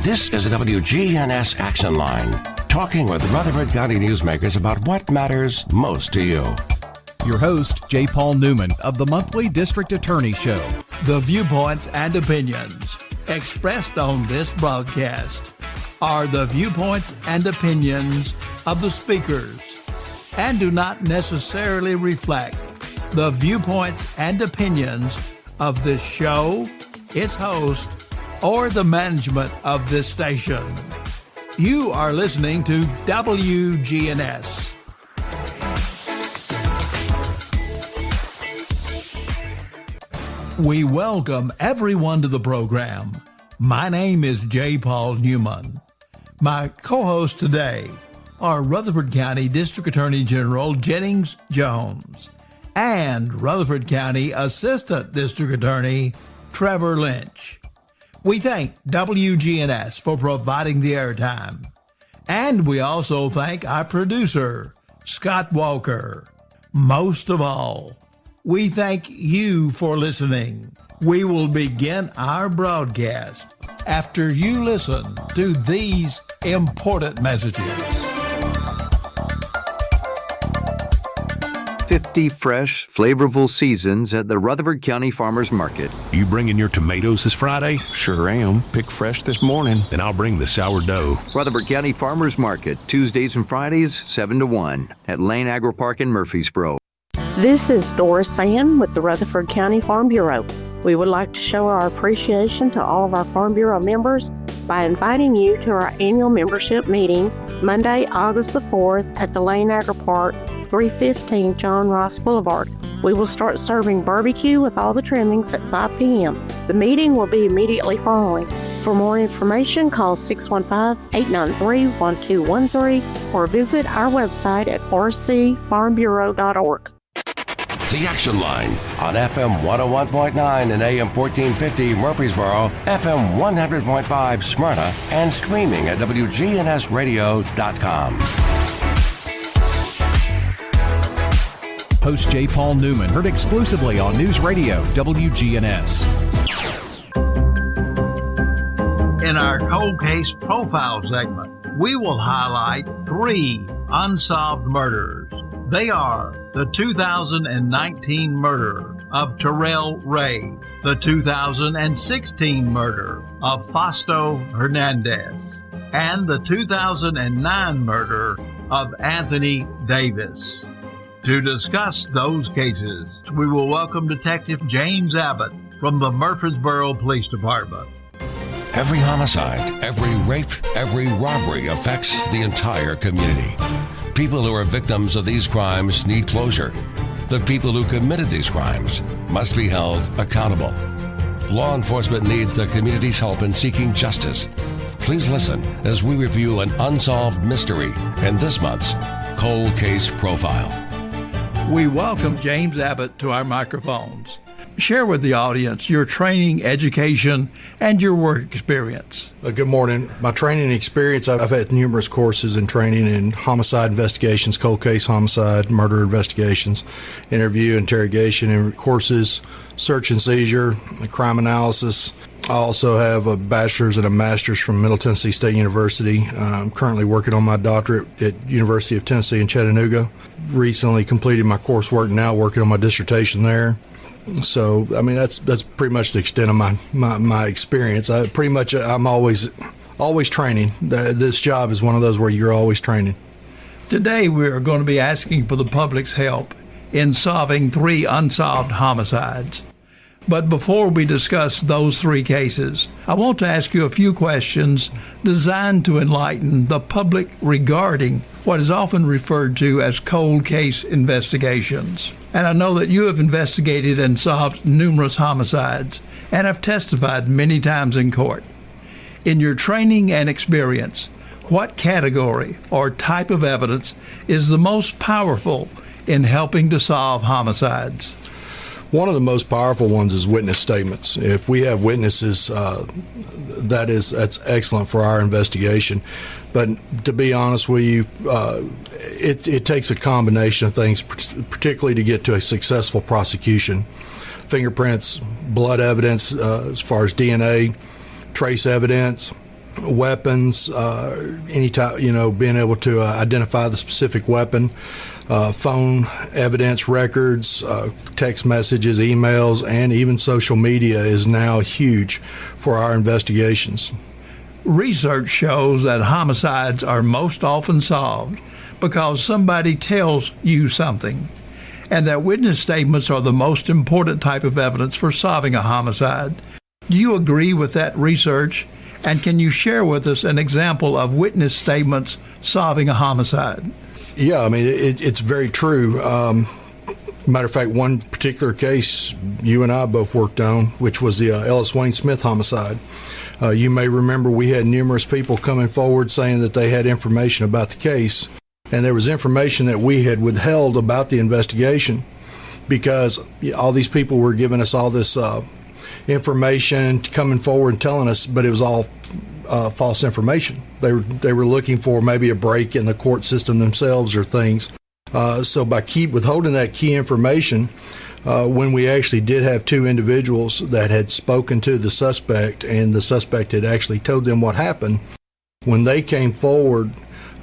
This is the WGNS Action Line, talking with Rutherford County newsmakers about what matters most to you. Your host, J. Paul Newman of the monthly District Attorney Show. The viewpoints and opinions expressed on this broadcast are the viewpoints and opinions of the speakers and do not necessarily reflect the viewpoints and opinions of this show, its host, or the management of this station. You are listening to WGNS. We welcome everyone to the program. My name is J. Paul Newman. My co-hosts today are Rutherford County District Attorney General Jennings Jones and Rutherford County Assistant District Attorney Trevor Lynch. We thank WGNS for providing the airtime. And we also thank our producer, Scott Walker. Most of all, we thank you for listening. We will begin our broadcast after you listen to these important messages. 50 fresh, flavorful seasons at the Rutherford County Farmers Market. You bringing your tomatoes this Friday? Sure am. Picked fresh this morning. Then I'll bring the sourdough. Rutherford County Farmers Market, Tuesdays and Fridays, 7 to 1 at Lane Agri Park in Murfreesboro. This is Doris Sand with the Rutherford County Farm Bureau. We would like to show our appreciation to all of our Farm Bureau members by inviting you to our annual membership meeting Monday, August the 4th at the Lane Agri Park, 315 John Ross Boulevard. We will start serving barbecue with all the trimmings at 5 p.m. The meeting will be immediately following. For more information, call 615-893-1213 or visit our website at rcfarmbureau.org. The Action Line on FM 101.9 and AM 1450 Murfreesboro, FM 100.5 Smyrna, and streaming at WGNSradio.com. Host J. Paul Newman, heard exclusively on News Radio WGNS. In our cold case profile segment, we will highlight 3 unsolved murders. They are the 2019 murder of Terrell Ray, the 2016 murder of Fausto Hernandez, and the 2009 murder of Anthony Davis. To discuss those cases, we will welcome Detective James Abbott from the Murfreesboro Police Department. Every homicide, every rape, every robbery affects the entire community. People who are victims of these crimes need closure. The people who committed these crimes must be held accountable. Law enforcement needs the community's help in seeking justice. Please listen as we review an unsolved mystery in this month's Cold Case Profile. We welcome James Abbott to our microphones. Share with the audience your training, education, and your work experience. Good morning. My training experience, I've had numerous courses and training in homicide investigations, cold case homicide, murder investigations, interview, interrogation, and courses, search and seizure, crime analysis. I also have a bachelor's and a master's from Middle Tennessee State University. I'm currently working on my doctorate at University of Tennessee in Chattanooga. Recently completed my coursework, now working on my dissertation there. So, I mean, that's pretty much the extent of my experience. I'm always training. This job is one of those where you're always training. Today, we are going to be asking for the public's help in solving 3 unsolved homicides. But before we discuss those 3 cases, I want to ask you a few questions designed to enlighten the public regarding what is often referred to as cold case investigations. And I know that you have investigated and solved numerous homicides and have testified many times in court. In your training and experience, what category or type of evidence is the most powerful in helping to solve homicides? One of the most powerful ones is witness statements. If we have witnesses, that's excellent for our investigation. But to be honest with you, it takes a combination of things, particularly to get to a successful prosecution. Fingerprints, blood evidence, as far as DNA, trace evidence, weapons, any type, being able to identify the specific weapon, phone evidence, records, text messages, emails, and even social media is now huge for our investigations. Research shows that homicides are most often solved because somebody tells you something, and that witness statements are the most important type of evidence for solving a homicide. Do you agree with that research? And can you share with us an example of witness statements solving a homicide? Yeah, I mean, it's very true. Matter of fact, one particular case you and I both worked on, which was the Ellis Wayne Smith homicide. You may remember we had numerous people coming forward saying that they had information about the case, and there was information that we had withheld about the investigation because all these people were giving us all this information, coming forward and telling us, but it was all false information. They were looking for maybe a break in the court system themselves or things. So by withholding that key information, when we actually did have two individuals that had spoken to the suspect and the suspect had actually told them what happened, when they came forward,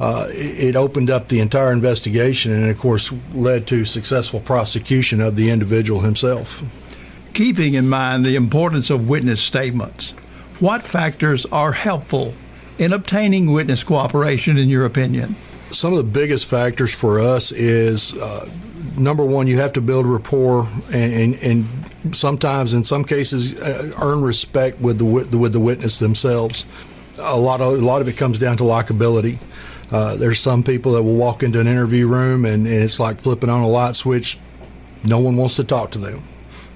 it opened up the entire investigation and, of course, led to successful prosecution of the individual himself. Keeping in mind the importance of witness statements, what factors are helpful in obtaining witness cooperation, in your opinion? Some of the biggest factors for us is, number one, you have to build rapport and sometimes, in some cases, earn respect with the witness themselves. A lot of it comes down to likability. There's some people that will walk into an interview room and it's like flipping on a light switch. No one wants to talk to them.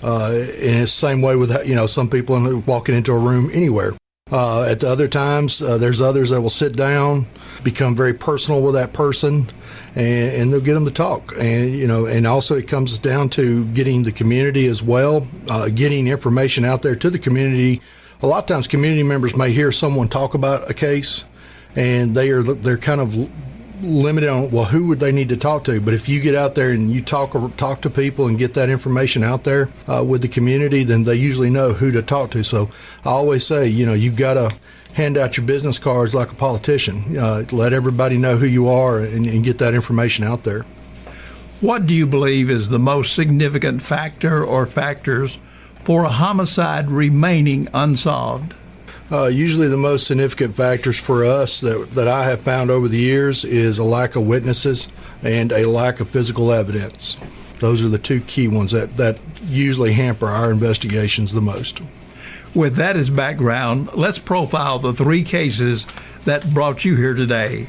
And it's the same way with, some people walking into a room anywhere. At the other times, there's others that will sit down, become very personal with that person, and they'll get them to talk. And also it comes down to getting the community as well, getting information out there to the community. A lot of times community members may hear someone talk about a case, and they're kind of limited on, well, who would they need to talk to? But if you get out there and you talk to people and get that information out there with the community, then they usually know who to talk to. So I always say, you've got to hand out your business cards like a politician. Let everybody know who you are and get that information out there. What do you believe is the most significant factor or factors for a homicide remaining unsolved? Usually the most significant factors for us that I have found over the years is a lack of witnesses and a lack of physical evidence. Those are the two key ones that usually hamper our investigations the most. With that as background, let's profile the three cases that brought you here today.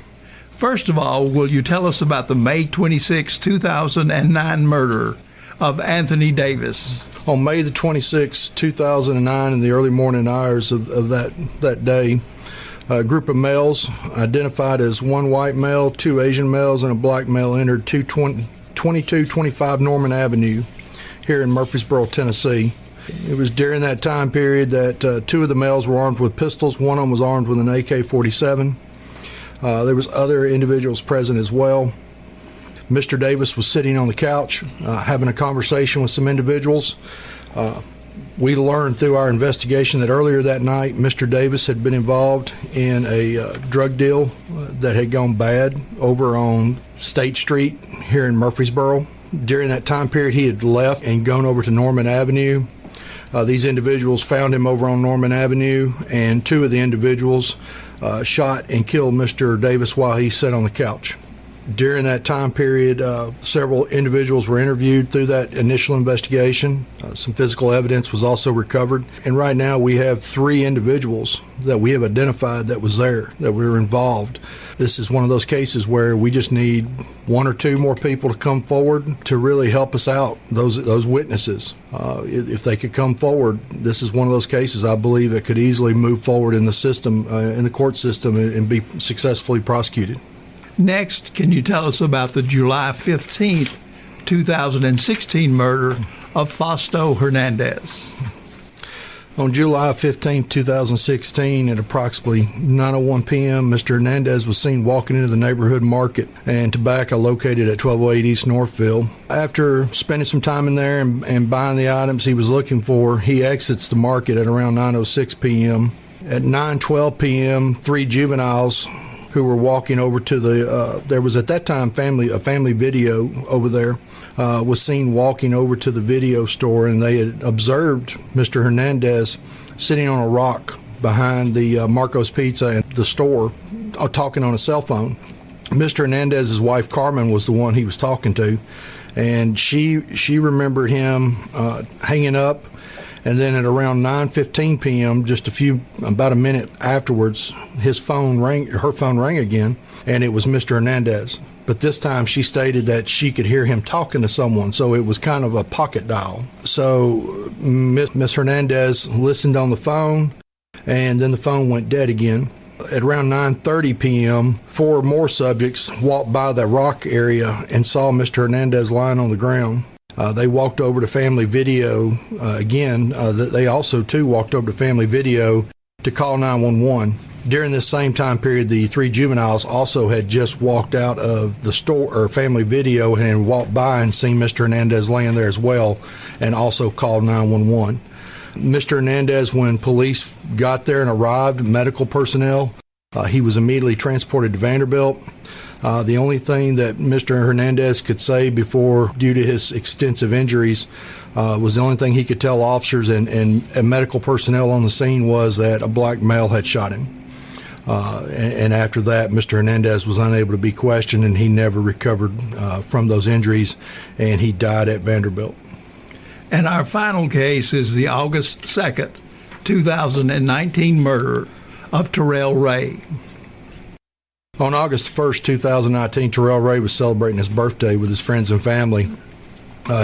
First of all, will you tell us about the May 26, 2009 murder of Anthony Davis? On May the 26th, 2009, in the early morning hours of that day, a group of males identified as one white male, two Asian males, and a black male entered 2225 Norman Avenue here in Murfreesboro, Tennessee. It was during that time period that two of the males were armed with pistols. One of them was armed with an AK-47. There was other individuals present as well. Mr. Davis was sitting on the couch having a conversation with some individuals. We learned through our investigation that earlier that night, Mr. Davis had been involved in a drug deal that had gone bad over on State Street here in Murfreesboro. During that time period, he had left and gone over to Norman Avenue. These individuals found him over on Norman Avenue, and two of the individuals shot and killed Mr. Davis while he sat on the couch. During that time period, several individuals were interviewed through that initial investigation. Some physical evidence was also recovered. And right now we have three individuals that we have identified that was there, that were involved. This is one of those cases where we just need one or two more people to come forward to really help us out, those witnesses. If they could come forward, this is one of those cases I believe that could easily move forward in the system, in the court system, and be successfully prosecuted. Next, can you tell us about the July 15th, 2016 murder of Fausto Hernandez? On July 15, 2016, at approximately 9:01 p.m., Mr. Hernandez was seen walking into the neighborhood market and tobacco located at 1208 East Northville. After spending some time in there and buying the items he was looking for, he exits the market at around 9:06 p.m. At 9:12 p.m., 3 juveniles who were walking over to there was at that time a family video over there, was seen walking over to the video store, and they had observed Mr. Hernandez sitting on a rock behind the Marco's Pizza and the store, talking on a cell phone. Mr. Hernandez's wife, Carmen, was the one he was talking to, and she remembered him hanging up. And then at around 9:15 p.m., about a minute afterwards, her phone rang again, and it was Mr. Hernandez. But this time she stated that she could hear him talking to someone, so it was kind of a pocket dial. So Miss Hernandez listened on the phone, and then the phone went dead again. At around 9:30 p.m., 4 more subjects walked by the rock area and saw Mr. Hernandez lying on the ground. They walked over to Family Video again. They also, too, walked over to Family Video to call 911. During this same time period, the 3 juveniles also had just walked out of the store or Family Video and walked by and seen Mr. Hernandez laying there as well, and also called 911. Mr. Hernandez, when police got there and arrived, medical personnel, he was immediately transported to Vanderbilt. The only thing that Mr. Hernandez could say before, due to his extensive injuries, was the only thing he could tell officers and medical personnel on the scene was that a black male had shot him. And after that, Mr. Hernandez was unable to be questioned, and he never recovered from those injuries, and he died at Vanderbilt. And our final case is the August 2nd, 2019 murder of Terrell Ray. On August 1st, 2019, Terrell Ray was celebrating his birthday with his friends and family.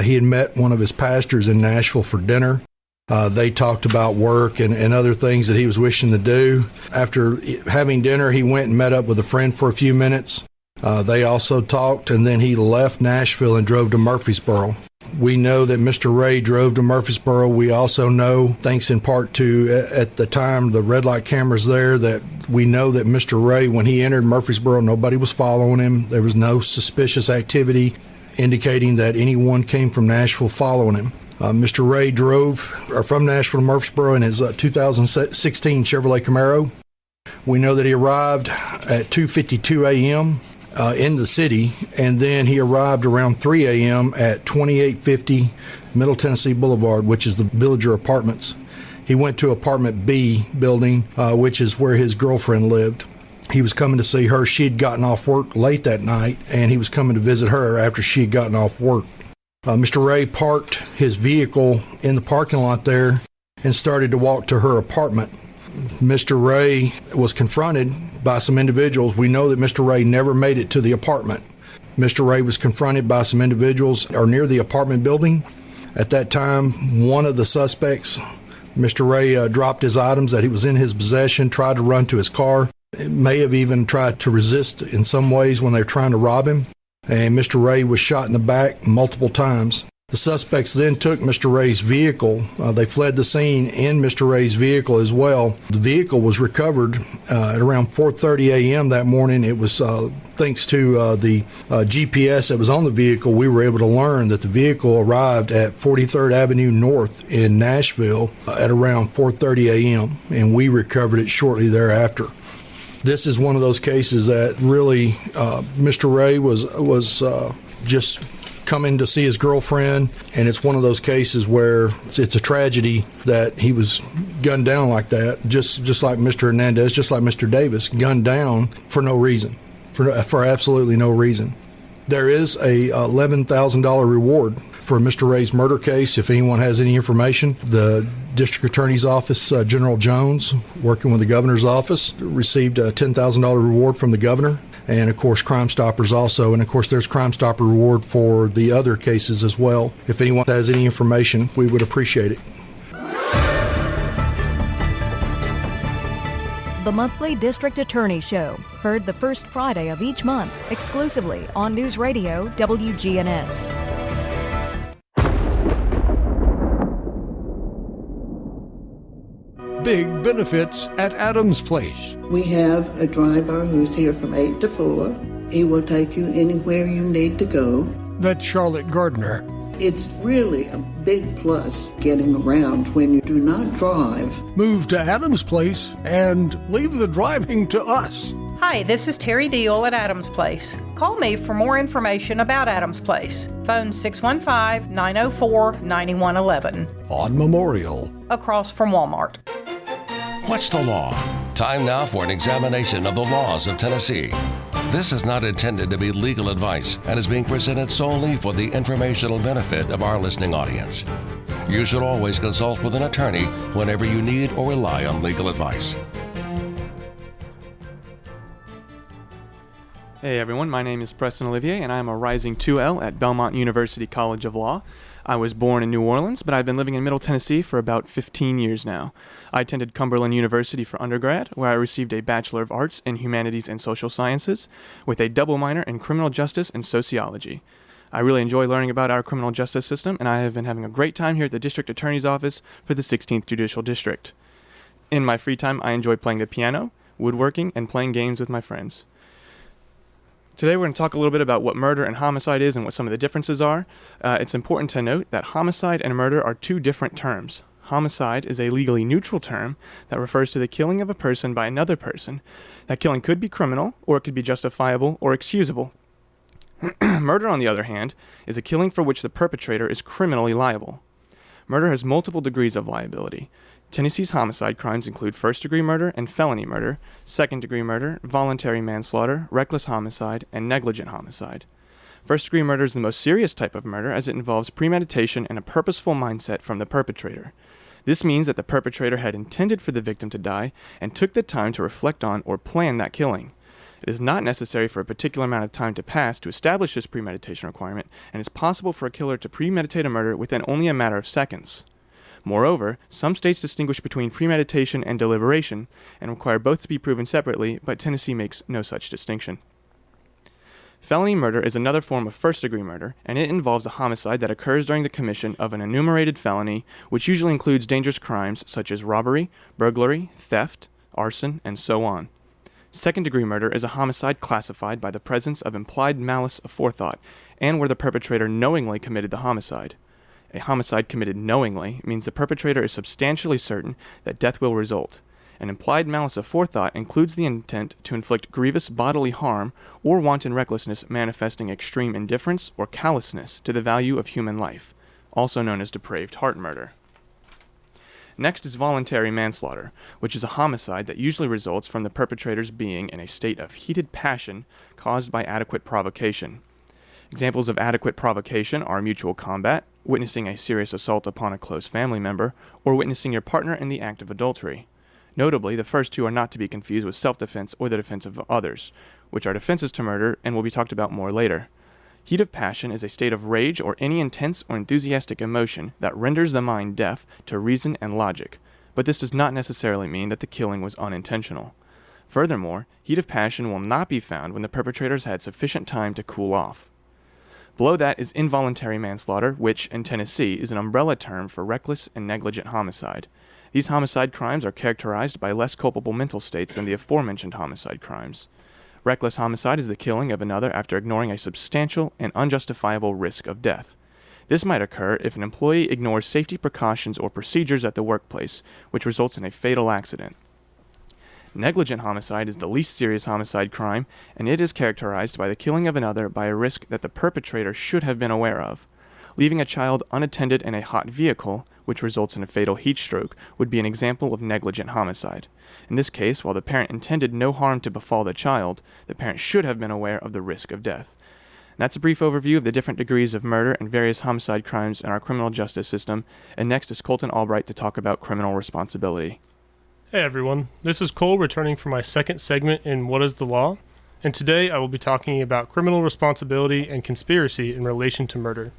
He had met one of his pastors in Nashville for dinner. They talked about work and other things that he was wishing to do. After having dinner, he went and met up with a friend for a few minutes. They also talked, and then he left Nashville and drove to Murfreesboro. We know that Mr. Ray drove to Murfreesboro. We also know, thanks in part to, at the time, the red light cameras there, that we know that Mr. Ray, when he entered Murfreesboro, nobody was following him. There was no suspicious activity indicating that anyone came from Nashville following him. Mr. Ray drove from Nashville to Murfreesboro in his 2016 Chevrolet Camaro. We know that he arrived at 2:52 a.m. In the city, and then he arrived around 3 a.m. at 2850 Middle Tennessee Boulevard, which is the Villager Apartments. He went to apartment B building, which is where his girlfriend lived. He was coming to see her. She had gotten off work late that night, and he was coming to visit her after she had gotten off work. Mr. Ray parked his vehicle in the parking lot there and started to walk to her apartment. Mr. Ray was confronted by some individuals. We know that Mr. Ray never made it to the apartment. Mr. Ray was confronted by some individuals near the apartment building. At that time, one of the suspects, Mr. Ray dropped his items that he was in his possession, tried to run to his car. It may have even tried to resist in some ways when they were trying to rob him. And Mr. Ray was shot in the back multiple times. The suspects then took Mr. Ray's vehicle. They fled the scene in Mr. Ray's vehicle as well. The vehicle was recovered at around 4:30 a.m. that morning. It was thanks to the GPS that was on the vehicle, we were able to learn that the vehicle arrived at 43rd Avenue North in Nashville at around 4:30 a.m., and we recovered it shortly thereafter. This is one of those cases that really Mr. Ray was just coming to see his girlfriend, and it's one of those cases where it's a tragedy that he was gunned down like that, just like Mr. Hernandez, just like Mr. Davis, gunned down for no reason, for absolutely no reason. There is a $11,000 reward for Mr. Ray's murder case. If anyone has any information, the District Attorney's Office, General Jones, working with the Governor's Office, received a $10,000 reward from the Governor. And, of course, Crime Stoppers also. And, of course, there's Crime Stopper reward for the other cases as well. If anyone has any information, we would appreciate it. The monthly District Attorney Show, heard the first Friday of each month, exclusively on News Radio WGNS. Big benefits at Adams Place. We have a driver who's here from 8 to 4. He will take you anywhere you need to go. That's Charlotte Gardner. It's really a big plus getting around when you do not drive. Move to Adams Place and leave the driving to us. Hi, this is Terry Deal at Adams Place. Call me for more information about Adams Place. Phone 615-904-9111. On Memorial. Across from Walmart. What's the law? Time now for an examination of the laws of Tennessee. This is not intended to be legal advice and is being presented solely for the informational benefit of our listening audience. You should always consult with an attorney whenever you need or rely on legal advice. Hey everyone, my name is Preston Olivier and I am a rising 2L at Belmont University College of Law. I was born in New Orleans, but I've been living in Middle Tennessee for about 15 years now. I attended Cumberland University for undergrad, where I received a Bachelor of Arts in Humanities and Social Sciences, with a double minor in Criminal Justice and Sociology. I really enjoy learning about our criminal justice system, and I have been having a great time here at the District Attorney's Office for the 16th Judicial District. In my free time, I enjoy playing the piano, woodworking, and playing games with my friends. Today we're going to talk a little bit about what murder and homicide is and what some of the differences are. It's important to note that homicide and murder are two different terms. Homicide is a legally neutral term that refers to the killing of a person by another person. That killing could be criminal, or it could be justifiable or excusable. Murder, on the other hand, is a killing for which the perpetrator is criminally liable. Murder has multiple degrees of liability. Tennessee's homicide crimes include first-degree murder and felony murder, second-degree murder, voluntary manslaughter, reckless homicide, and negligent homicide. First-degree murder is the most serious type of murder as it involves premeditation and a purposeful mindset from the perpetrator. This means that the perpetrator had intended for the victim to die and took the time to reflect on or plan that killing. It is not necessary for a particular amount of time to pass to establish this premeditation requirement, and it's possible for a killer to premeditate a murder within only a matter of seconds. Moreover, some states distinguish between premeditation and deliberation and require both to be proven separately, but Tennessee makes no such distinction. Felony murder is another form of first-degree murder, and it involves a homicide that occurs during the commission of an enumerated felony, which usually includes dangerous crimes such as robbery, burglary, theft, arson, and so on. Second-degree murder is a homicide classified by the presence of implied malice aforethought, and where the perpetrator knowingly committed the homicide. A homicide committed knowingly means the perpetrator is substantially certain that death will result. An implied malice aforethought includes the intent to inflict grievous bodily harm or wanton recklessness manifesting extreme indifference or callousness to the value of human life, also known as depraved heart murder. Next is voluntary manslaughter, which is a homicide that usually results from the perpetrator's being in a state of heated passion caused by adequate provocation. Examples of adequate provocation are mutual combat, witnessing a serious assault upon a close family member, or witnessing your partner in the act of adultery. Notably, the first two are not to be confused with self-defense or the defense of others, which are defenses to murder and will be talked about more later. Heat of passion is a state of rage or any intense or enthusiastic emotion that renders the mind deaf to reason and logic, but this does not necessarily mean that the killing was unintentional. Furthermore, heat of passion will not be found when the perpetrator has had sufficient time to cool off. Below that is involuntary manslaughter, which, in Tennessee, is an umbrella term for reckless and negligent homicide. These homicide crimes are characterized by less culpable mental states than the aforementioned homicide crimes. Reckless homicide is the killing of another after ignoring a substantial and unjustifiable risk of death. This might occur if an employee ignores safety precautions or procedures at the workplace, which results in a fatal accident. Negligent homicide is the least serious homicide crime, and it is characterized by the killing of another by a risk that the perpetrator should have been aware of. Leaving a child unattended in a hot vehicle, which results in a fatal heat stroke, would be an example of negligent homicide. In this case, while the parent intended no harm to befall the child, the parent should have been aware of the risk of death. And that's a brief overview of the different degrees of murder and various homicide crimes in our criminal justice system, and next is Colton Albright to talk about criminal responsibility. Hey everyone, this is Cole returning for my second segment in What is the Law? And today I will be talking about criminal responsibility and conspiracy in relation to murder.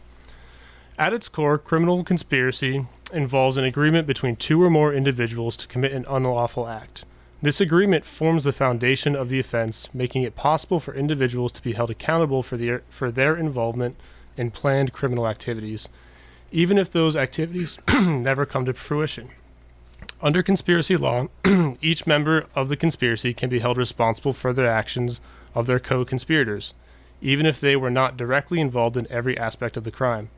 At its core, criminal conspiracy involves an agreement between two or more individuals to commit an unlawful act. This agreement forms the foundation of the offense, making it possible for individuals to be held accountable for their involvement in planned criminal activities, even if those activities never come to fruition. Under conspiracy law, each member of the conspiracy can be held responsible for the actions of their co-conspirators, even if they were not directly involved in every aspect of the crime.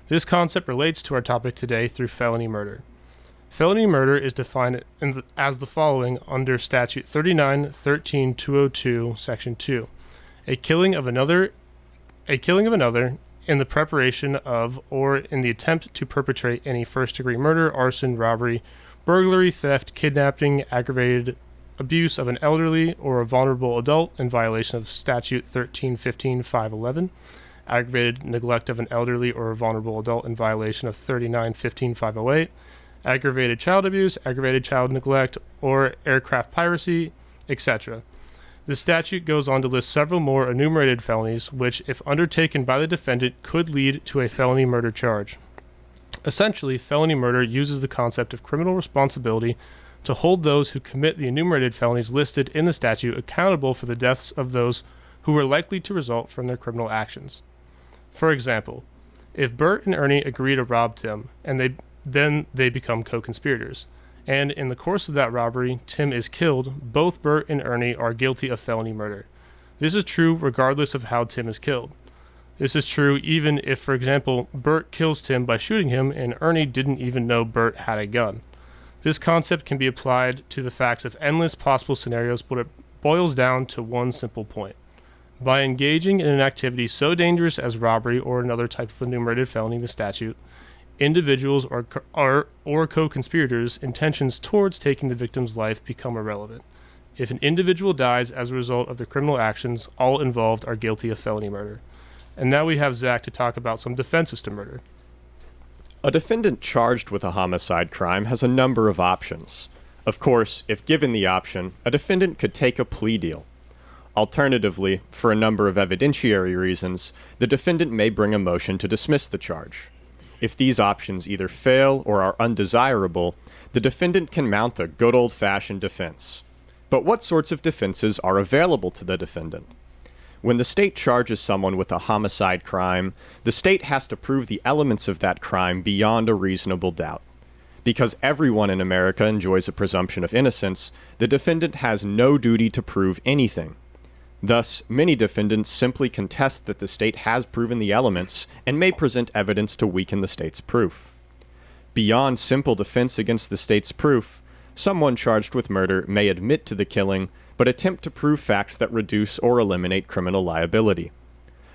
This concept relates to our topic today through felony murder. Felony murder is defined as the following under Statute 39-13-202, Section 2. A killing of another in the preparation of or in the attempt to perpetrate any first-degree murder, arson, robbery, burglary, theft, kidnapping, aggravated abuse of an elderly or a vulnerable adult in violation of Statute 13-15-511, aggravated neglect of an elderly or a vulnerable adult in violation of 39-15-508, aggravated child abuse, aggravated child neglect, or aircraft piracy, etc. The statute goes on to list several more enumerated felonies, which, if undertaken by the defendant, could lead to a felony murder charge. Essentially, felony murder uses the concept of criminal responsibility to hold those who commit the enumerated felonies listed in the statute accountable for the deaths of those who were likely to result from their criminal actions. For example, if Bert and Ernie agree to rob Tim, and they become co-conspirators, and in the course of that robbery, Tim is killed, both Bert and Ernie are guilty of felony murder. This is true regardless of how Tim is killed. This is true even if, for example, Bert kills Tim by shooting him and Ernie didn't even know Bert had a gun. This concept can be applied to the facts of endless possible scenarios, but it boils down to one simple point. By engaging in an activity so dangerous as robbery or another type of enumerated felony in the statute, individuals or co-conspirators' intentions towards taking the victim's life become irrelevant. If an individual dies as a result of their criminal actions, all involved are guilty of felony murder. And now we have Zach to talk about some defenses to murder. A defendant charged with a homicide crime has a number of options. Of course, if given the option, a defendant could take a plea deal. Alternatively, for a number of evidentiary reasons, the defendant may bring a motion to dismiss the charge. If these options either fail or are undesirable, the defendant can mount a good old-fashioned defense. But what sorts of defenses are available to the defendant? When the state charges someone with a homicide crime, the state has to prove the elements of that crime beyond a reasonable doubt. Because everyone in America enjoys a presumption of innocence, the defendant has no duty to prove anything. Thus, many defendants simply contest that the state has proven the elements and may present evidence to weaken the state's proof. Beyond simple defense against the state's proof, someone charged with murder may admit to the killing, but attempt to prove facts that reduce or eliminate criminal liability.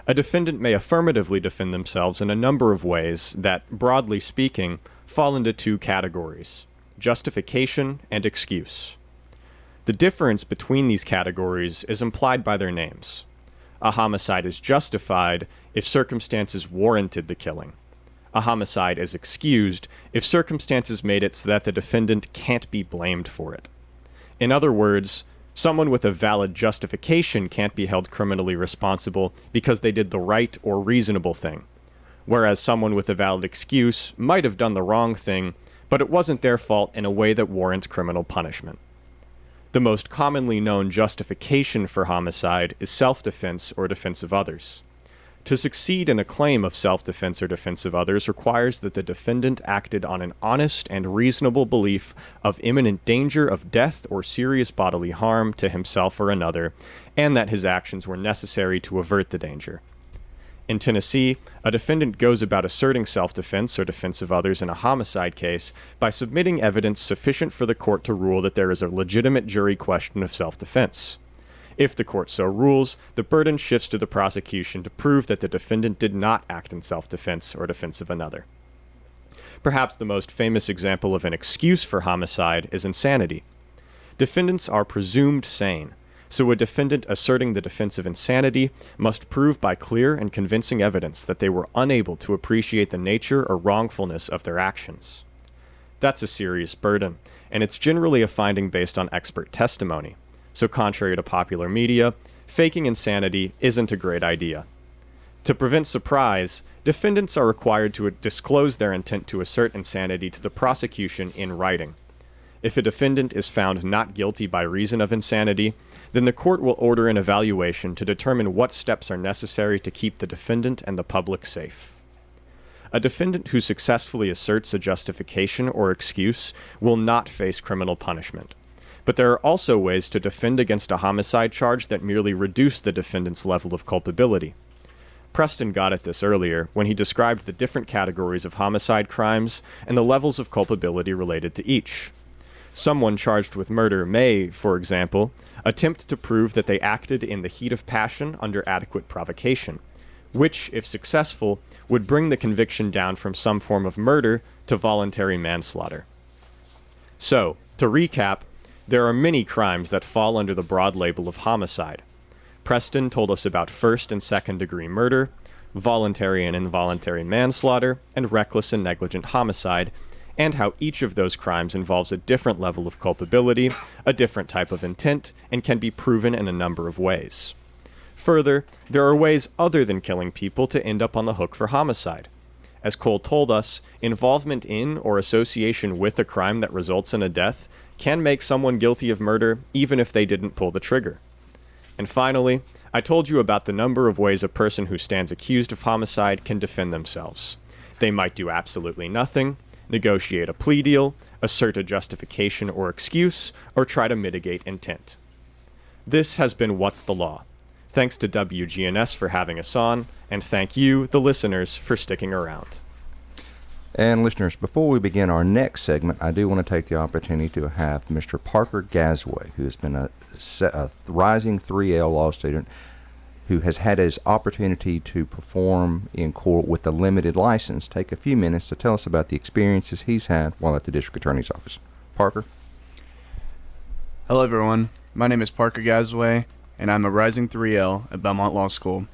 A defendant may affirmatively defend themselves in a number of ways that, broadly speaking, fall into two categories: justification and excuse. The difference between these categories is implied by their names. A homicide is justified if circumstances warranted the killing. A homicide is excused if circumstances made it so that the defendant can't be blamed for it. In other words, someone with a valid justification can't be held criminally responsible because they did the right or reasonable thing, whereas someone with a valid excuse might have done the wrong thing, but it wasn't their fault in a way that warrants criminal punishment. The most commonly known justification for homicide is self-defense or defense of others. To succeed in a claim of self-defense or defense of others requires that the defendant acted on an honest and reasonable belief of imminent danger of death or serious bodily harm to himself or another, and that his actions were necessary to avert the danger. In Tennessee, a defendant goes about asserting self-defense or defense of others in a homicide case by submitting evidence sufficient for the court to rule that there is a legitimate jury question of self-defense. If the court so rules, the burden shifts to the prosecution to prove that the defendant did not act in self-defense or defense of another. Perhaps the most famous example of an excuse for homicide is insanity. Defendants are presumed sane, so a defendant asserting the defense of insanity must prove by clear and convincing evidence that they were unable to appreciate the nature or wrongfulness of their actions. That's a serious burden, and it's generally a finding based on expert testimony. So contrary to popular media, faking insanity isn't a great idea. To prevent surprise, defendants are required to disclose their intent to assert insanity to the prosecution in writing. If a defendant is found not guilty by reason of insanity, then the court will order an evaluation to determine what steps are necessary to keep the defendant and the public safe. A defendant who successfully asserts a justification or excuse will not face criminal punishment. But there are also ways to defend against a homicide charge that merely reduce the defendant's level of culpability. Preston got at this earlier when he described the different categories of homicide crimes and the levels of culpability related to each. Someone charged with murder may, for example, attempt to prove that they acted in the heat of passion under adequate provocation, which, if successful, would bring the conviction down from some form of murder to voluntary manslaughter. So, to recap, there are many crimes that fall under the broad label of homicide. Preston told us about first and second degree murder, voluntary and involuntary manslaughter, and reckless and negligent homicide, and how each of those crimes involves a different level of culpability, a different type of intent, and can be proven in a number of ways. Further, there are ways other than killing people to end up on the hook for homicide. As Cole told us, involvement in or association with a crime that results in a death can make someone guilty of murder even if they didn't pull the trigger. And finally, I told you about the number of ways a person who stands accused of homicide can defend themselves. They might do absolutely nothing, negotiate a plea deal, assert a justification or excuse, or try to mitigate intent. This has been What's the Law? Thanks to WGNS for having us on, and thank you, the listeners, for sticking around. And listeners, before we begin our next segment, I do want to take the opportunity to have Mr. Parker Gasway, who has been a rising 3L law student, who has had his opportunity to perform in court with a limited license, take a few minutes to tell us about the experiences he's had while at the district attorney's office. Parker? Hello, everyone. My name is Parker Gasway, and I'm a rising 3L at Belmont Law School.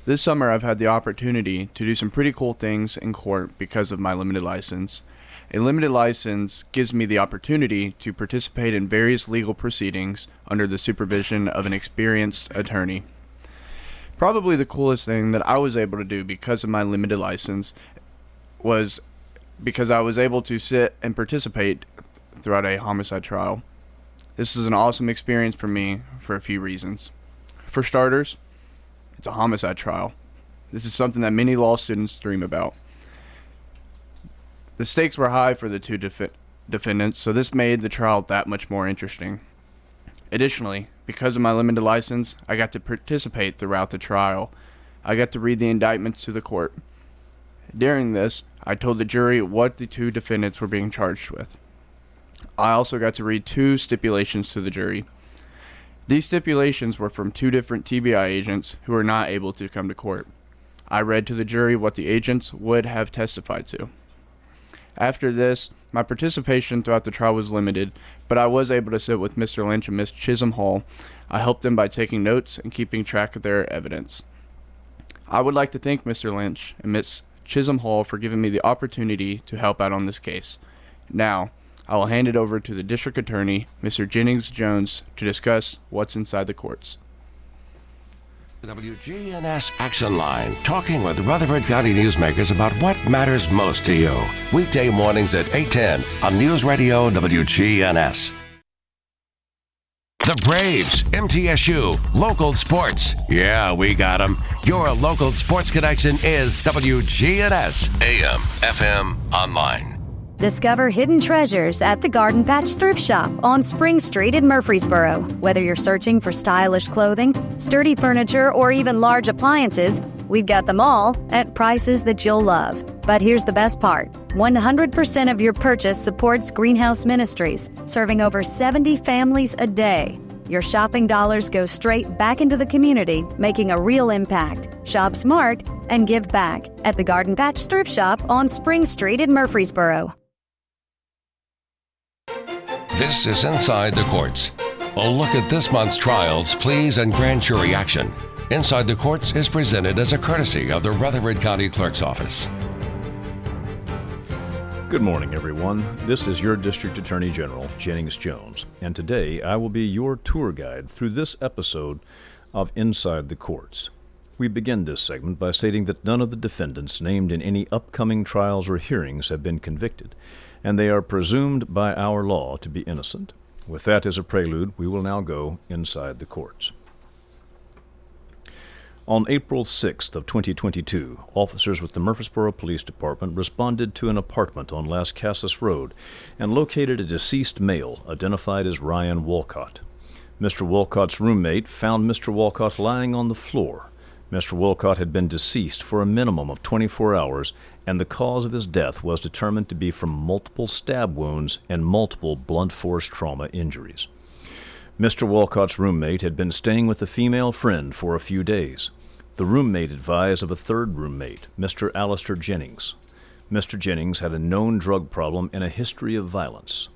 This summer, I've had the opportunity to do some pretty cool things in court because of my limited license. A limited license gives me the opportunity to participate in various legal proceedings under the supervision of an experienced attorney. Probably the coolest thing that I was able to do because of my limited license was because I was able to sit and participate throughout a homicide trial. This is an awesome experience for me for a few reasons. For starters, it's a homicide trial. This is something that many law students dream about. The stakes were high for the two defendants, so this made the trial that much more interesting. Additionally, because of my limited license, I got to participate throughout the trial. I got to read the indictments to the court. During this, I told the jury what the two defendants were being charged with. I also got to read 2 stipulations to the jury. These stipulations were from 2 different TBI agents who were not able to come to court. I read to the jury what the agents would have testified to. After this, my participation throughout the trial was limited, but I was able to sit with Mr. Lynch and Miss Chisholm Hall. I helped them by taking notes and keeping track of their evidence. I would like to thank Mr. Lynch and Miss Chisholm Hall for giving me the opportunity to help out on this case. Now, I will hand it over to the District Attorney, Mr. Jennings Jones, to discuss what's inside the courts. WGNS Action Line, talking with Rutherford County newsmakers about what matters most to you. Weekday mornings at 8:10 on News Radio WGNS. The Braves, MTSU, local sports. Yeah, we got them. Your local sports connection is WGNS, AM, FM, online. Discover hidden treasures at the Garden Patch Thrift Shop on Spring Street in Murfreesboro. Whether you're searching for stylish clothing, sturdy furniture, or even large appliances, we've got them all at prices that you'll love. But here's the best part. 100% of your purchase supports Greenhouse Ministries, serving over 70 families a day. Your shopping dollars go straight back into the community, making a real impact. Shop smart and give back at the Garden Patch Thrift Shop on Spring Street in Murfreesboro. This is Inside the Courts. A look at this month's trials, pleas, and grand jury action. Inside the Courts is presented as a courtesy of the Rutherford County Clerk's Office. Good morning, everyone. This is your District Attorney General, Jennings Jones, and today I will be your tour guide through this episode of Inside the Courts. We begin this segment by stating that none of the defendants named in any upcoming trials or hearings have been convicted, and they are presumed by our law to be innocent. With that as a prelude, we will now go inside the courts. On April 6th of 2022, officers with the Murfreesboro Police Department responded to an apartment on Las Casas Road and located a deceased male identified as Ryan Walcott. Mr. Walcott's roommate found Mr. Walcott lying on the floor. Mr. Wolcott had been deceased for a minimum of 24 hours, and the cause of his death was determined to be from multiple stab wounds and multiple blunt force trauma injuries. Mr. Wolcott's roommate had been staying with a female friend for a few days. The roommate advised of a third roommate, Mr. Alistair Jennings. Mr. Jennings had a known drug problem and a history of violence.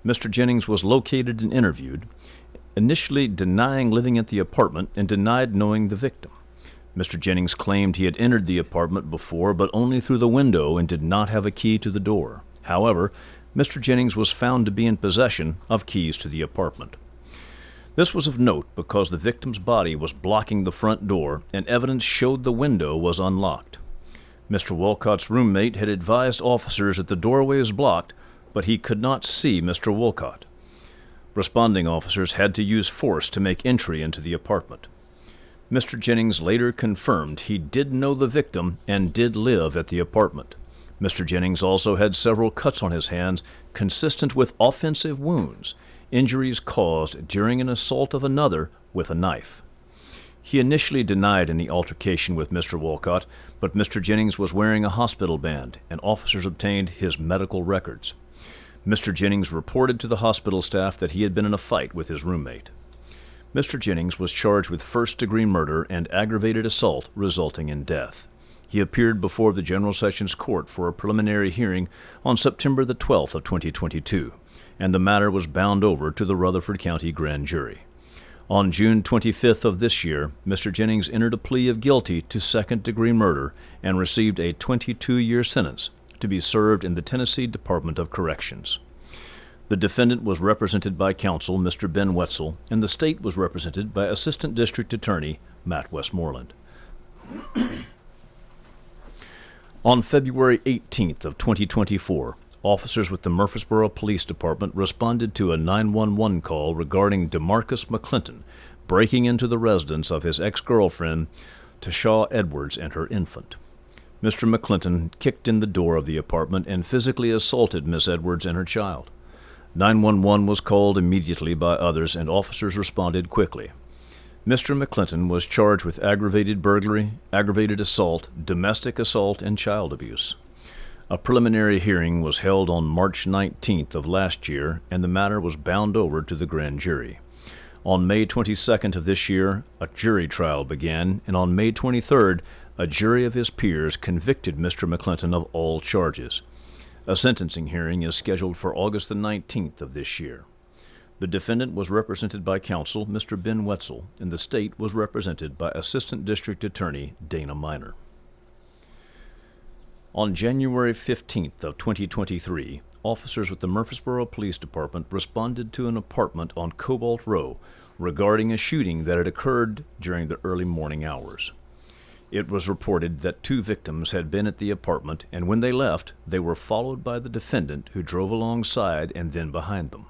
Mr. Jennings was located and interviewed, initially denying living at the apartment and denied knowing the victim. Mr. Jennings claimed he had entered the apartment before, but only through the window and did not have a key to the door. However, Mr. Jennings was found to be in possession of keys to the apartment. This was of note because the victim's body was blocking the front door and evidence showed the window was unlocked. Mr. Wolcott's roommate had advised officers that the doorway is blocked, but he could not see Mr. Wolcott. Responding officers had to use force to make entry into the apartment. Mr. Jennings later confirmed he did know the victim and did live at the apartment. Mr. Jennings also had several cuts on his hands consistent with offensive wounds, injuries caused during an assault of another with a knife. He initially denied any altercation with Mr. Wolcott, but Mr. Jennings was wearing a hospital band, and officers obtained his medical records. Mr. Jennings reported to the hospital staff that he had been in a fight with his roommate. Mr. Jennings was charged with first-degree murder and aggravated assault resulting in death. He appeared before the General Sessions Court for a preliminary hearing on September the 12th of 2022, and the matter was bound over to the Rutherford County Grand Jury. On June 25th of this year, Mr. Jennings entered a plea of guilty to second-degree murder and received a 22-year sentence to be served in the Tennessee Department of Corrections. The defendant was represented by counsel Mr. Ben Wetzel, and the state was represented by Assistant District Attorney Matt Westmoreland. On February 18th of 2024, officers with the Murfreesboro Police Department responded to a 911 call regarding DeMarcus McClinton breaking into the residence of his ex-girlfriend, Tashaw Edwards, and her infant. Mr. McClinton kicked in the door of the apartment and physically assaulted Miss Edwards and her child. 911 was called immediately by others, and officers responded quickly. Mr. McClinton was charged with aggravated burglary, aggravated assault, domestic assault, and child abuse. A preliminary hearing was held on March 19th of last year, and the matter was bound over to the grand jury. On May 22nd of this year, a jury trial began, and on May 23rd, a jury of his peers convicted Mr. McClinton of all charges. A sentencing hearing is scheduled for August the 19th of this year. The defendant was represented by counsel Mr. Ben Wetzel, and the state was represented by Assistant District Attorney Dana Miner. On January 15th of 2023, officers with the Murfreesboro Police Department responded to an apartment on Cobalt Row regarding a shooting that had occurred during the early morning hours. It was reported that 2 victims had been at the apartment, and when they left, they were followed by the defendant, who drove alongside and then behind them.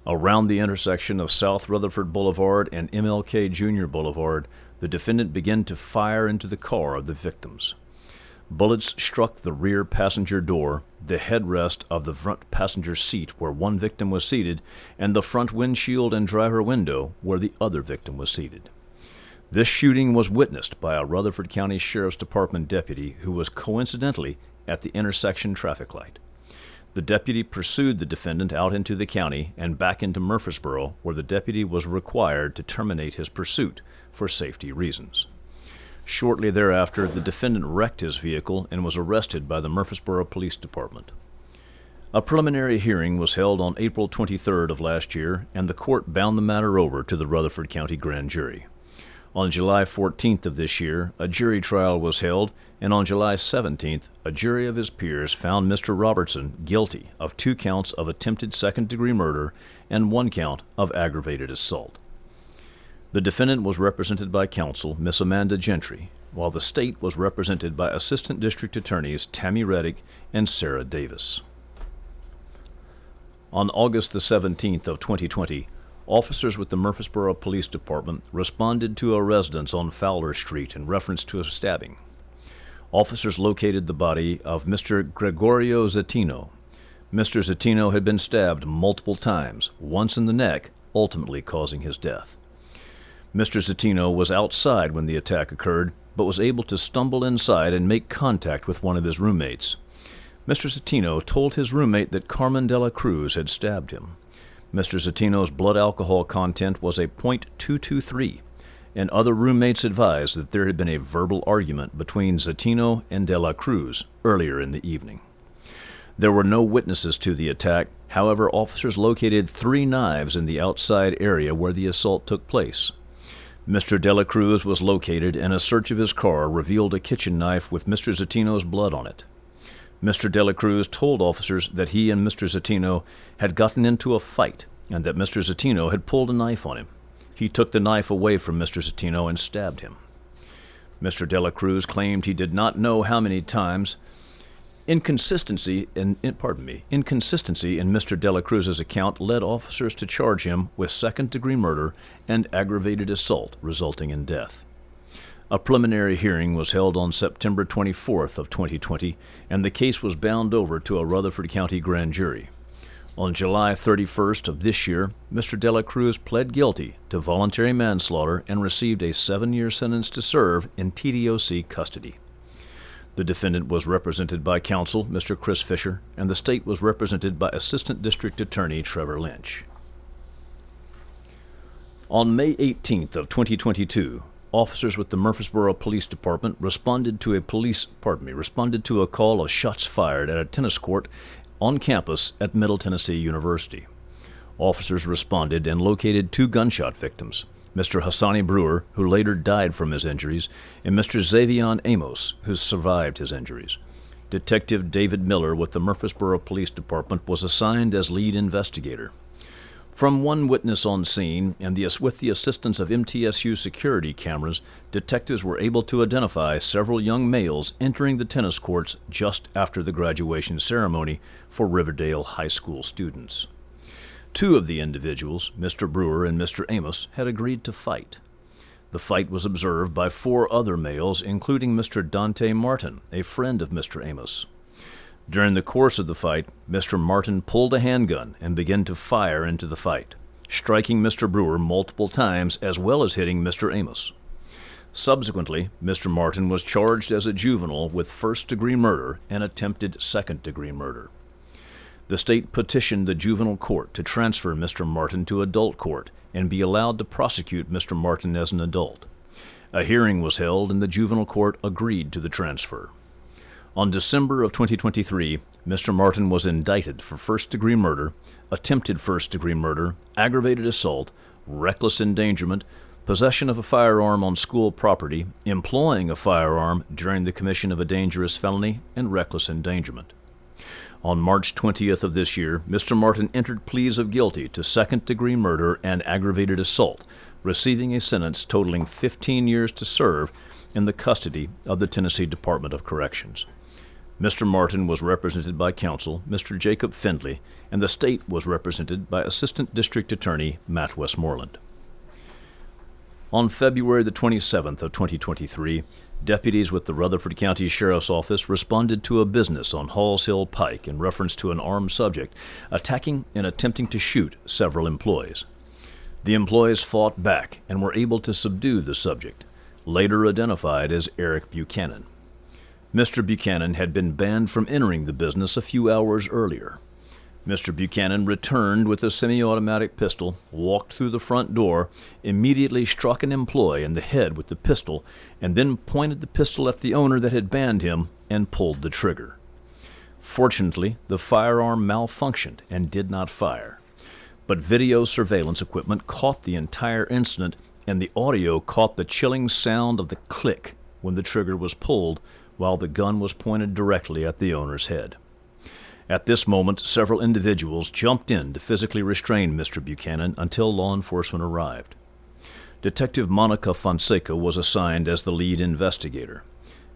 Around the intersection of South Rutherford Boulevard and MLK Jr. Boulevard, the defendant began to fire into the car of the victims. Bullets struck the rear passenger door, the headrest of the front passenger seat where one victim was seated, and the front windshield and driver window where the other victim was seated. This shooting was witnessed by a Rutherford County Sheriff's Department deputy who was coincidentally at the intersection traffic light. The deputy pursued the defendant out into the county and back into Murfreesboro, where the deputy was required to terminate his pursuit for safety reasons. Shortly thereafter, the defendant wrecked his vehicle and was arrested by the Murfreesboro Police Department. A preliminary hearing was held on April 23rd of last year, and the court bound the matter over to the Rutherford County Grand Jury. On July 14th of this year, a jury trial was held, and on July 17th, a jury of his peers found Mr. Robertson guilty of 2 counts of attempted second-degree murder and 1 count of aggravated assault. The defendant was represented by counsel Miss Amanda Gentry, while the state was represented by Assistant District Attorneys Tammy Reddick and Sarah Davis. On August the 17th of 2020, officers with the Murfreesboro Police Department responded to a residence on Fowler Street in reference to a stabbing. Officers located the body of Mr. Gregorio Zatino. Mr. Zatino had been stabbed multiple times, once in the neck, ultimately causing his death. Mr. Zatino was outside when the attack occurred, but was able to stumble inside and make contact with one of his roommates. Mr. Zatino told his roommate that Carmen de la Cruz had stabbed him. Mr. Zatino's blood alcohol content was a .223, and other roommates advised that there had been a verbal argument between Zatino and de la Cruz earlier in the evening. There were no witnesses to the attack. However, officers located 3 knives in the outside area where the assault took place. Mr. de la Cruz was located, and a search of his car revealed a kitchen knife with Mr. Zatino's blood on it. Mr. de la Cruz told officers that he and Mr. Zatino had gotten into a fight and that Mr. Zatino had pulled a knife on him. He took the knife away from Mr. Zatino and stabbed him. Mr. de la Cruz claimed he did not know how many times. Inconsistency in Mr. de la Cruz's account led officers to charge him with second-degree murder and aggravated assault, resulting in death. A preliminary hearing was held on September 24th of 2020, and the case was bound over to a Rutherford County grand jury. On July 31st of this year, Mr. de la Cruz pled guilty to voluntary manslaughter and received a 7-year sentence to serve in TDOC custody. The defendant was represented by counsel, Mr. Chris Fisher, and the state was represented by Assistant District Attorney Trevor Lynch. On May 18th of 2022, officers with the Murfreesboro Police Department responded to a call of shots fired at a tennis court on campus at Middle Tennessee University. Officers responded and located 2 gunshot victims, Mr. Hassani Brewer, who later died from his injuries, and Mr. Xavion Amos, who survived his injuries. Detective David Miller with the Murfreesboro Police Department was assigned as lead investigator. From one witness on scene and with the assistance of MTSU security cameras, detectives were able to identify several young males entering the tennis courts just after the graduation ceremony for Riverdale High School students. 2 of the individuals, Mr. Brewer and Mr. Amos, had agreed to fight. The fight was observed by 4 other males, including Mr. Dante Martin, a friend of Mr. Amos. During the course of the fight, Mr. Martin pulled a handgun and began to fire into the fight, striking Mr. Brewer multiple times as well as hitting Mr. Amos. Subsequently, Mr. Martin was charged as a juvenile with first-degree murder and attempted second-degree murder. The state petitioned the juvenile court to transfer Mr. Martin to adult court and be allowed to prosecute Mr. Martin as an adult. A hearing was held and the juvenile court agreed to the transfer. On December of 2023, Mr. Martin was indicted for first-degree murder, attempted first-degree murder, aggravated assault, reckless endangerment, possession of a firearm on school property, employing a firearm during the commission of a dangerous felony, and reckless endangerment. On March 20th of this year, Mr. Martin entered pleas of guilty to second-degree murder and aggravated assault, receiving a sentence totaling 15 years to serve in the custody of the Tennessee Department of Corrections. Mr. Martin was represented by counsel, Mr. Jacob Findley, and the state was represented by Assistant District Attorney Matt Westmoreland. On February the 27th of 2023, deputies with the Rutherford County Sheriff's Office responded to a business on Halls Hill Pike in reference to an armed subject attacking and attempting to shoot several employees. The employees fought back and were able to subdue the subject, later identified as Eric Buchanan. Mr. Buchanan had been banned from entering the business a few hours earlier. Mr. Buchanan returned with a semi-automatic pistol, walked through the front door, immediately struck an employee in the head with the pistol, and then pointed the pistol at the owner that had banned him and pulled the trigger. Fortunately, the firearm malfunctioned and did not fire. But video surveillance equipment caught the entire incident, and the audio caught the chilling sound of the click when the trigger was pulled while the gun was pointed directly at the owner's head. At this moment, several individuals jumped in to physically restrain Mr. Buchanan until law enforcement arrived. Detective Monica Fonseca was assigned as the lead investigator.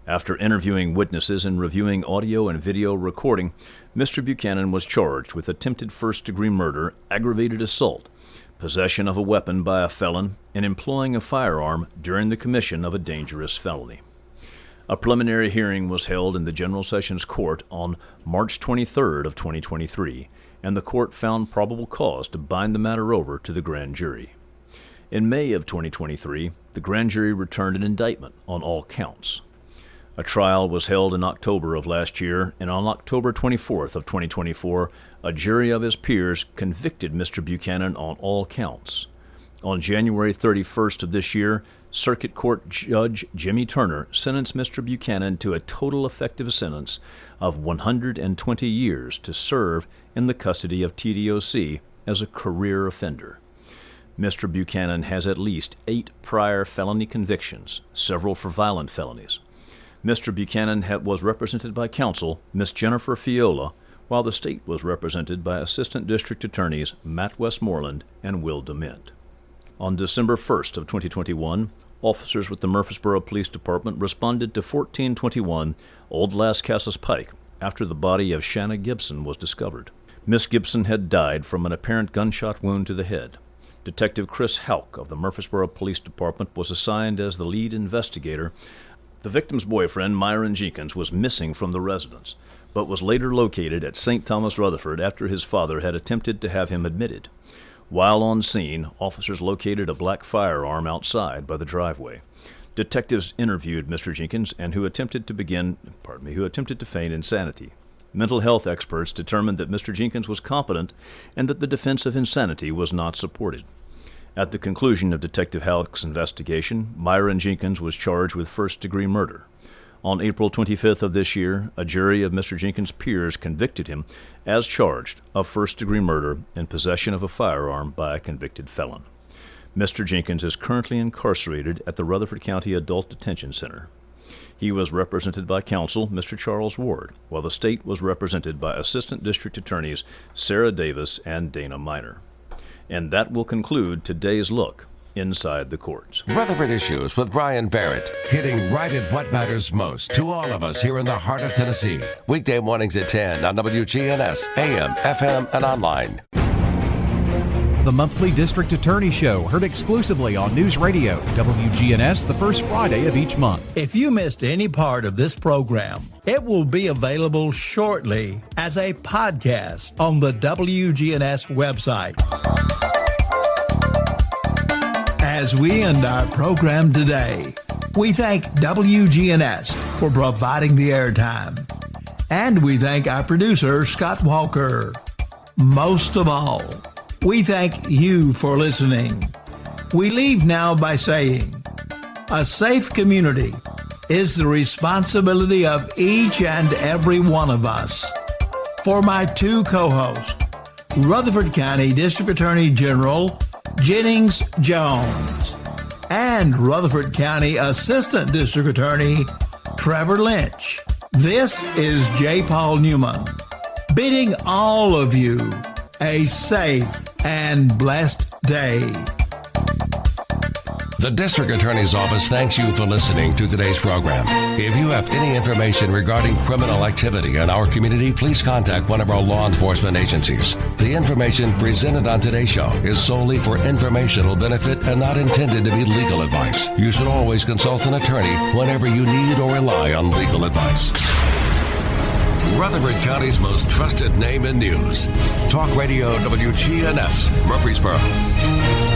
After interviewing witnesses and reviewing audio and video recording, Mr. Buchanan was charged with attempted first-degree murder, aggravated assault, possession of a weapon by a felon, and employing a firearm during the commission of a dangerous felony. A preliminary hearing was held in the General Sessions Court on March 23rd of 2023, and the court found probable cause to bind the matter over to the grand jury. In May of 2023, the grand jury returned an indictment on all counts. A trial was held in October of last year, and on October 24th of 2024, a jury of his peers convicted Mr. Buchanan on all counts. On January 31st of this year, Circuit Court Judge Jimmy Turner sentenced Mr. Buchanan to a total effective sentence of 120 years to serve in the custody of TDOC as a career offender. Mr. Buchanan has at least 8 prior felony convictions, several for violent felonies. Mr. Buchanan was represented by counsel, Miss Jennifer Fiola, while the state was represented by Assistant District Attorneys Matt Westmoreland and Will Dement. On December 1st of 2021, officers with the Murfreesboro Police Department responded to 1421 Old Las Casas Pike after the body of Shanna Gibson was discovered. Miss Gibson had died from an apparent gunshot wound to the head. Detective Chris Houck of the Murfreesboro Police Department was assigned as the lead investigator. The victim's boyfriend, Myron Jenkins, was missing from the residence, but was later located at St. Thomas Rutherford after his father had attempted to have him admitted. While on scene, officers located a black firearm outside by the driveway. Detectives interviewed Mr. Jenkins and who attempted to feign insanity. Mental health experts determined that Mr. Jenkins was competent and that the defense of insanity was not supported. At the conclusion of Detective Houck's investigation, Myron Jenkins was charged with first-degree murder. On April 25th of this year, a jury of Mr. Jenkins' peers convicted him, as charged, of first-degree murder and possession of a firearm by a convicted felon. Mr. Jenkins is currently incarcerated at the Rutherford County Adult Detention Center. He was represented by counsel, Mr. Charles Ward, while the state was represented by Assistant District Attorneys Sarah Davis and Dana Miner. And that will conclude today's look inside the courts. Rutherford Issues with Brian Barrett, hitting right at what matters most to all of us here in the heart of Tennessee. Weekday mornings at 10 on WGNS, AM, FM, and online. The monthly District Attorney Show, heard exclusively on News Radio WGNS the first Friday of each month. If you missed any part of this program, it will be available shortly as a podcast on the WGNS website. As we end our program today, we thank WGNS for providing the airtime. And we thank our producer, Scott Walker. Most of all, we thank you for listening. We leave now by saying, a safe community is the responsibility of each and every one of us. For my 2 co-hosts, Rutherford County District Attorney General Jennings Jones and Rutherford County Assistant District Attorney Trevor Lynch. This is J. Paul Newman, bidding all of you a safe and blessed day. The District Attorney's Office thanks you for listening to today's program. If you have any information regarding criminal activity in our community, please contact one of our law enforcement agencies. The information presented on today's show is solely for informational benefit and not intended to be legal advice. You should always consult an attorney whenever you need or rely on legal advice. Rutherford County's most trusted name in news. Talk Radio WGNS, Murfreesboro.